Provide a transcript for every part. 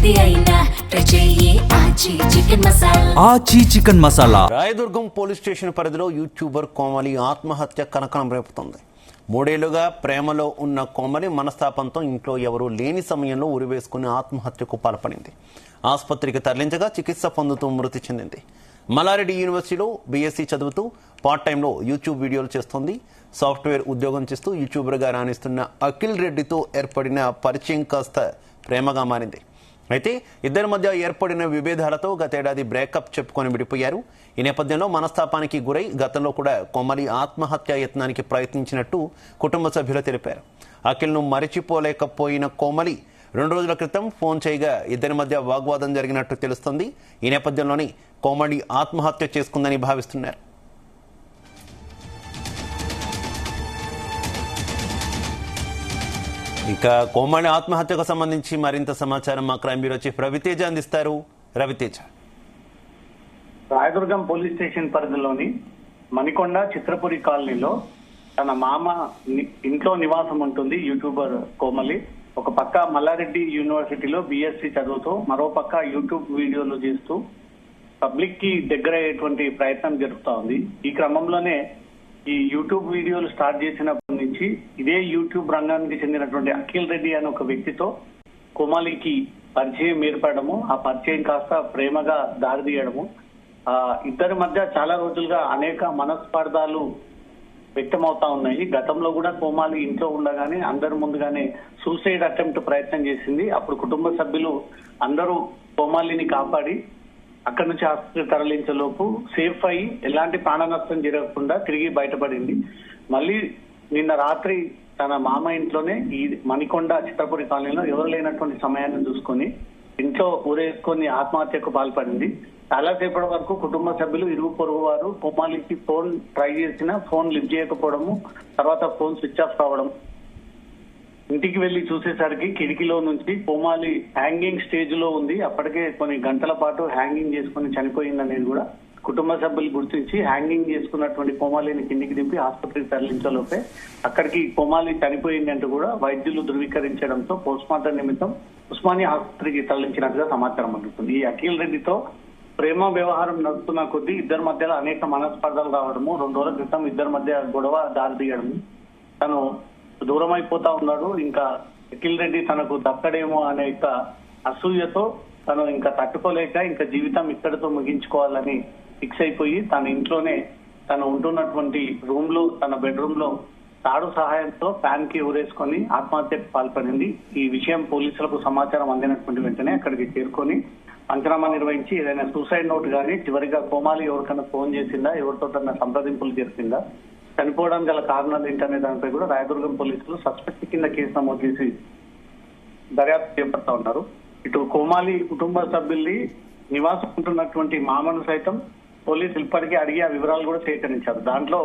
ఏది అయినా ట్రై చెయ్యి ఆచి చికెన్ మసాలా. ఆచి chicken masala. Rayadurgam police station పరిధిలో యూట్యూబర్ కోమలి ఆత్మహత్య కనకనం రేపుతోంది. 3 ఏళ్లుగా ప్రేమలో ఉన్న కోమలి మనస్తాపంతో ఇంట్లో ఎవరూ లేని సమయంలో ఉరివేసుకుని ఆత్మహత్యకు పాల్పడింది. ఆసుపత్రికి తరలించగా చికిత్స పొందుతూ మృతి చెందింది. మల్లారెడ్డి యూనివర్సిటీలో బీఎస్సీ చదువుతూ పార్ట్ టైంలో యూట్యూబ్ వీడియోలు చేస్తోంది. సాఫ్ట్వేర్ ఉద్యోగం చేస్తూ యూట్యూబర్గా రాణిస్తున్న అఖిల్ రెడ్డితో ఏర్పడిన పరిచయం కాస్త ప్రేమగా మారింది. అయితే ఇద్దరి మధ్య ఏర్పడిన విభేదాలతో గతేడాది బ్రేకప్ చెప్పుకొని విడిపోయారు. ఈ నేపథ్యంలో మనస్తాపానికి గురై గతంలో కూడా కోమలి ఆత్మహత్య యత్నానికి ప్రయత్నించినట్టు కుటుంబ సభ్యులు తెలిపారు. అఖిల్ను మరిచిపోలేకపోయిన కోమలి 2 రోజుల క్రితం ఫోన్ చేయగా ఇద్దరి మధ్య వాగ్వాదం జరిగినట్టు తెలుస్తోంది. ఈ నేపథ్యంలోనే కోమలి ఆత్మహత్య చేసుకుందని భావిస్తున్నారు. ఇక కోమలి ఆత్మహత్యకు సంబంధించి మరింత సమాచారం మా క్రైమ్ బ్యూరో చీఫ్ రవితేజ అందిస్తారు. రవితేజ. రాయదుర్గం పోలీస్ స్టేషన్ పరిధిలోని మణికొండ చిత్రపురి కాలనీలో తన మామ ఇంట్లో నివాసం ఉంటుంది యూట్యూబర్ కోమలి. ఒక పక్క మల్లారెడ్డి యూనివర్సిటీలో బీఎస్సీ చదువుతూ మరో పక్క యూట్యూబ్ వీడియోలు చేస్తూ పబ్లిక్ కి దగ్గరయ్యేటువంటి ప్రయత్నం జరుగుతూ ఉంది. ఈ క్రమంలోనే ఈ యూట్యూబ్ వీడియోలు స్టార్ట్ చేసినప్పటి నుంచి ఇదే యూట్యూబ్ రంగానికి చెందినటువంటి అఖిల్ రెడ్డి అనే ఒక వ్యక్తితో కోమలికి పరిచయం ఏర్పడము, ఆ పరిచయం కాస్త ప్రేమగా దారితీయడము, ఇద్దరి మధ్య చాలా రోజులుగా అనేక మనస్పర్ధాలు వ్యక్తమవుతా ఉన్నాయి. గతంలో కూడా కోమలి ఇంట్లో ఉండగానే అందరి ముందుగానే సూసైడ్ అటెంప్ట్ ప్రయత్నం చేసింది. అప్పుడు కుటుంబ సభ్యులు అందరూ కోమలిని కాపాడి అక్కడి నుంచి ఆసుపత్రికి తరలించేలోపు సేఫ్ అయ్యి ఎలాంటి ప్రాణ నష్టం జరగకుండా తిరిగి బయటపడింది. మళ్ళీ నిన్న రాత్రి తన మామ ఇంట్లోనే ఈ మణికొండ చిత్రపురి కాలనీలో ఎవరు లేనటువంటి సమయాన్ని చూసుకొని ఇంట్లో ఊరేసుకొని ఆత్మహత్యకు పాల్పడింది. చాలాసేపటి వరకు కుటుంబ సభ్యులు ఇరుగు పొరుగు వారు కోమలికి ఫోన్ ట్రై చేసినా ఫోన్ లిఫ్ట్ చేయకపోవడము, తర్వాత ఫోన్ స్విచ్ ఆఫ్ కావడం, ఇంటికి వెళ్లి చూసేసరికి కిటికీలో నుంచి కోమలి హ్యాంగింగ్ స్టేజ్ లో ఉంది. అప్పటికే కొన్ని గంటల పాటు హ్యాంగింగ్ చేసుకుని చనిపోయిందనేది కూడా కుటుంబ సభ్యులు గుర్తించి హ్యాంగింగ్ చేసుకున్నటువంటి కోమలిని కిందికి దింపి ఆసుపత్రికి తరలించలోపే అక్కడికి కోమలి చనిపోయింది అంటూ కూడా వైద్యులు ధృవీకరించడంతో పోస్ట్ మార్టం నిమిత్తం ఉస్మానియా ఆసుపత్రికి తరలించినట్టుగా సమాచారం అందుతుంది. ఈ అఖిల్ రెడ్డితో ప్రేమ వ్యవహారం నడుస్తున్న కొద్దీ ఇద్దరి మధ్యలో అనేక మనస్పర్ధలు రావడము, 2 రోజుల క్రితం ఇద్దరి మధ్య గొడవ దారితీయడము, తను దూరం అయిపోతా ఉన్నాడు, ఇంకా అఖిల్ రెడ్డి తనకు దక్కడేమో అనే అసూయతో తను ఇంకా తట్టుకోలేక ఇంకా జీవితం ఇక్కడితో ముగించుకోవాలని ఫిక్స్ అయిపోయి తన ఇంట్లోనే తను ఉంటున్నటువంటి రూమ్ లో తన బెడ్రూమ్ లో తాడు సహాయంతో ఫ్యాన్ కి ఊరేసుకొని ఆత్మహత్యకు పాల్పడింది. ఈ విషయం పోలీసులకు సమాచారం అందినటువంటి వెంటనే అక్కడికి చేరుకొని పంచనామా నిర్వహించి ఏదైనా సూసైడ్ నోట్ కానీ చివరిగా కోమలి ఎవరికైనా ఫోన్ చేసిందా, ఎవరితో సంప్రదింపులు జరిపిందా, చనిపోవడానికి గల కారణాలు ఏంటనే దానిపై కూడా రాయదుర్గం పోలీసులు సస్పెక్ట్ కింద కేసు నమోదు చేసి దర్యాప్తు చేపడతా ఉన్నారు. ఇటు కోమలి కుటుంబ సభ్యుల్ని నివాసం ఉంటున్నటువంటి మామను సైతం పోలీసులు ఇప్పటికీ అడిగి ఆ వివరాలు కూడా సేకరించారు. దాంట్లో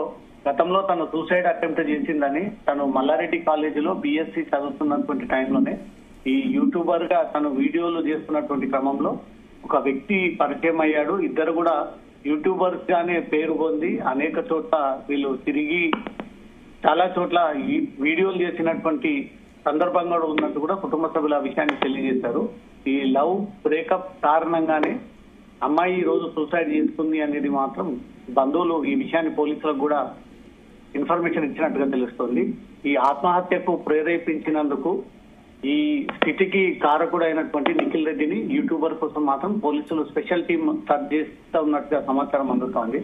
గతంలో తను సూసైడ్ అటెంప్ట్ చేసిందని, తను మల్లారెడ్డి కాలేజీలో బీఎస్సీ చదువుతున్నటువంటి టైంలోనే ఈ యూట్యూబర్ గా తను వీడియోలు చేస్తున్నటువంటి క్రమంలో ఒక వ్యక్తి పరిచయం అయ్యాడు. ఇద్దరు కూడా యూట్యూబర్ గానే పేరు పొంది అనేక చోట్ల వీళ్ళు తిరిగి చాలా చోట్ల ఈ వీడియోలు చేసినటువంటి సందర్భంగా ఉన్నట్టు కూడా కుటుంబ సభ్యులు ఆ విషయాన్ని తెలియజేశారు. ఈ లవ్ బ్రేకప్ కారణంగానే అమ్మాయి ఈ రోజు సూసైడ్ చేసుకుంది అనేది మాత్రం బంధువులు ఈ విషయాన్ని పోలీసులకు కూడా ఇన్ఫర్మేషన్ ఇచ్చినట్టుగా తెలుస్తోంది. ఈ ఆత్మహత్యకు ప్రేరేపించినందుకు ఈ స్థితికి కారకుడు అయినటువంటి నిఖిల్ రెడ్డిని యూట్యూబర్ కోసం మాత్రం పోలీసులు స్పెషల్ టీం స్టార్ట్ చేస్తూ ఉన్నట్టుగా సమాచారం అందుతోంది.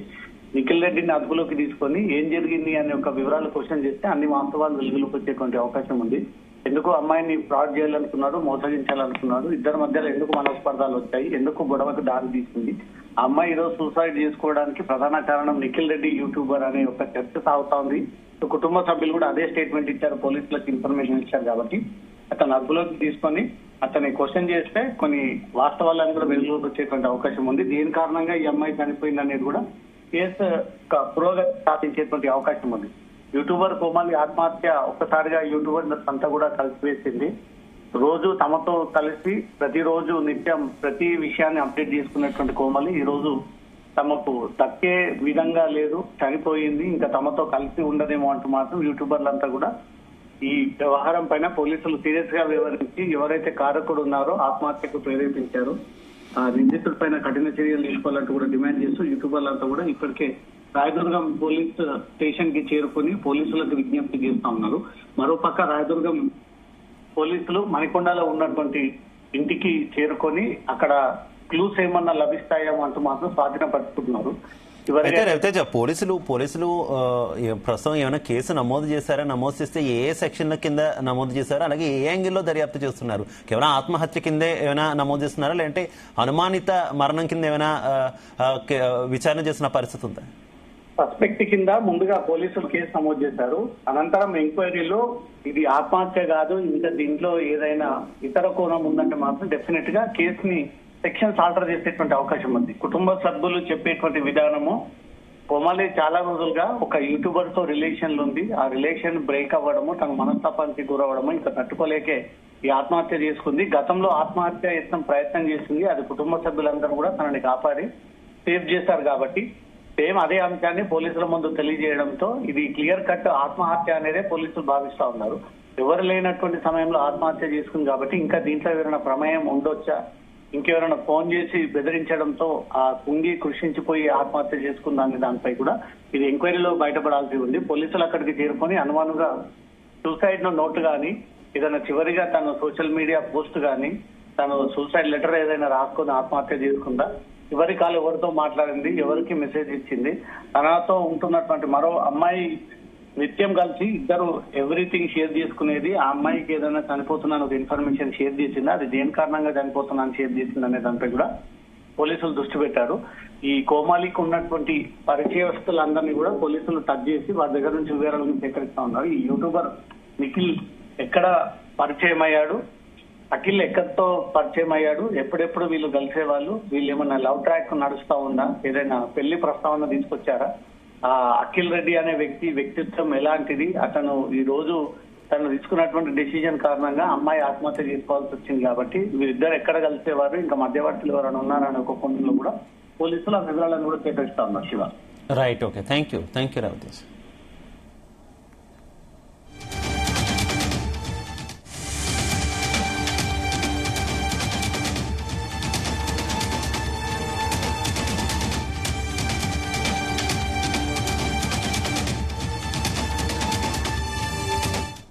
నిఖిల్ రెడ్డిని అదుపులోకి తీసుకొని ఏం జరిగింది అనే ఒక వివరాలు క్వశ్చన్ చేస్తే అన్ని వాస్తవాలు వెలుగులోకి వచ్చేటువంటి అవకాశం ఉంది. ఎందుకు అమ్మాయిని ఫ్రాడ్ చేయాలనుకున్నాడు, మోసగించాలనుకున్నాడు, ఇద్దరి మధ్యలో ఎందుకు మనస్పర్ధాలు వచ్చాయి, ఎందుకు గొడవకు దారి తీసింది, ఆ అమ్మాయి ఈరోజు సూసైడ్ చేసుకోవడానికి ప్రధాన కారణం నిఖిల్ రెడ్డి యూట్యూబర్ అనే ఒక చర్చ సాగుతా ఉంది. కుటుంబ సభ్యులు కూడా అదే స్టేట్మెంట్ ఇచ్చారు, పోలీసులకు ఇన్ఫర్మేషన్ ఇచ్చారు. కాబట్టి అతను అదుపులోకి తీసుకొని అతన్ని క్వశ్చన్ చేస్తే కొన్ని వాస్తవాలను కూడా వెలుగులోకి వచ్చేటువంటి అవకాశం ఉంది. దీని కారణంగా ఈ అమ్మాయి చనిపోయింది అనేది కూడా కేసు పురోగతి సాధించేటువంటి అవకాశం ఉంది. యూట్యూబర్ కోమలి ఆత్మహత్య ఒక్కసారిగా యూట్యూబర్ అంతా కూడా కలిసివేసింది. రోజు తమతో కలిసి ప్రతిరోజు నిత్యం ప్రతి విషయాన్ని అప్డేట్ చేసుకున్నటువంటి కోమలి ఈ రోజు తమకు దక్కే విధంగా లేదు, చనిపోయింది, ఇంకా తమతో కలిసి ఉండదేమో అంటూ మాత్రం యూట్యూబర్లంతా కూడా ఈ వ్యవహారం పైన పోలీసులు సీరియస్ గా వివరించి ఎవరైతే కారకుడు ఉన్నారో ఆత్మహత్యకు ప్రేరేపించారో ఆ నిందితుడి పైన కఠిన చర్యలు తీసుకోవాలంటూ కూడా డిమాండ్ చేస్తూ యూట్యూబర్లంతా కూడా ఇప్పటికే రాయదుర్గం పోలీస్ స్టేషన్ కి చేరుకుని పోలీసులకు విజ్ఞప్తి చేస్తా ఉన్నారు. మరోపక్క రాయదుర్గం పోలీసులు మణికొండలో ఉన్నటువంటి ఇంటికి చేరుకొని అక్కడ క్లూస్ ఏమన్నా లభిస్తాయేమో అంటూ మాత్రం స్వాధీనపరుచుకుంటున్నారు. అయితే రవితేజ, పోలీసులు ప్రస్తుతం ఏమైనా కేసు నమోదు చేశారా? నమోదు చేస్తే ఏ సెక్షన్ల కింద నమోదు చేశారు, అలాగే ఏ యాంగిల్లో దర్యాప్తు చేస్తున్నారు? కేవలం ఆత్మహత్య కిందే ఏమైనా నమోదు చేస్తున్నారా, లేదంటే అనుమానిత మరణం కింద ఏమైనా విచారణ చేసిన పరిస్థితి ఉందా? సస్పెక్ట్ కింద ముందుగా పోలీసులు కేసు నమోదు చేశారు. అనంతరం ఎంక్వైరీలో ఇది ఆత్మహత్య కాదు, ఇంకా దీంట్లో ఏదైనా ఇతర కోణం ఉందంటే మాత్రం డెఫినెట్ గా కేసుని సెక్షన్స్ ఆల్టర్ చేసేటువంటి అవకాశం ఉంది. కుటుంబ సభ్యులు చెప్పేటువంటి విధానము, కోమలి చాలా రోజులుగా ఒక యూట్యూబర్ తో రిలేషన్లు ఉంది, ఆ రిలేషన్ బ్రేక్ అవ్వడము, తన మనస్తాపానికి గురవడము ఇంకా తట్టుకోలేకే ఈ ఆత్మహత్య చేసుకుంది. గతంలో ఆత్మహత్య యత్నం ప్రయత్నం చేసింది, అది కుటుంబ సభ్యులందరూ కూడా తనని కాపాడి సేవ్ చేశారు. కాబట్టి సేమ్ అదే అంశాన్ని పోలీసుల ముందు తెలియజేయడంతో ఇది క్లియర్ కట్ ఆత్మహత్య అనేదే పోలీసులు భావిస్తా ఉన్నారు. ఎవరు లేనటువంటి సమయంలో ఆత్మహత్య చేసుకుంది కాబట్టి ఇంకా దీంట్లో ఎవరైనా ప్రమేయం ఉండొచ్చా, ఇంకెవరైనా ఫోన్ చేసి బెదిరించడంతో ఆ కుంగి కృషించిపోయి ఆత్మహత్య చేసుకుందాన్ని దానిపై కూడా ఇది ఎంక్వైరీలో బయటపడాల్సి ఉంది. పోలీసులు అక్కడికి చేరుకొని అనుమానంగా సూసైడ్ నోట్ గానీ ఏదైనా చివరిగా తను సోషల్ మీడియా పోస్ట్ గానీ తను సూసైడ్ లెటర్ ఏదైనా రాసుకొని ఆత్మహత్య చేసుకుందా, చివరి కాలు ఎవరితో మాట్లాడింది, ఎవరికి మెసేజ్ ఇచ్చింది, తనతో ఉంటున్నటువంటి మరో అమ్మాయి నిత్యం కలిసి ఇద్దరు ఎవ్రీథింగ్ షేర్ చేసుకునేది, ఆ అమ్మాయికి ఏదైనా చనిపోతున్నాను ఒక ఇన్ఫర్మేషన్ షేర్ చేసిందా, అది దేని కారణంగా చనిపోతున్నాను షేర్ చేసింది అనే దానిపై కూడా పోలీసులు దృష్టి పెట్టారు. ఈ కోమాలికి ఉన్నటువంటి పరిచయస్తులందరినీ కూడా పోలీసులు టచ్ చేసి వారి దగ్గర నుంచి వివరాలను సేకరిస్తా ఉన్నారు. ఈ యూట్యూబర్ నిఖిల్ ఎక్కడ పరిచయం అయ్యాడు, అఖిల్ ఎక్కడితో పరిచయం అయ్యాడు, ఎప్పుడెప్పుడు వీళ్ళు కలిసేవాళ్ళు, వీళ్ళు ఏమన్నా లవ్ ట్రాక్ నడుస్తా ఉందా, ఏదైనా పెళ్లి ప్రస్తావన తీసుకొచ్చారా, ఆ అఖిల్ రెడ్డి అనే వ్యక్తిత్వం ఎలాంటిది, అతను ఈ రోజు తను తీసుకున్నటువంటి డెసిజన్ కారణంగా అమ్మాయి ఆత్మహత్య చేసుకోవాల్సి వచ్చింది. కాబట్టి వీరిద్దరు ఎక్కడ కలిసేవారు, ఇంకా మధ్యవర్తులు ఎవరైనా ఉన్నారనే ఒక కోణంలో కూడా పోలీసులు ఆ వివరాలను కూడా సేకరిస్తా ఉన్నారు. Shiva, right, okay, thank you Ravitej.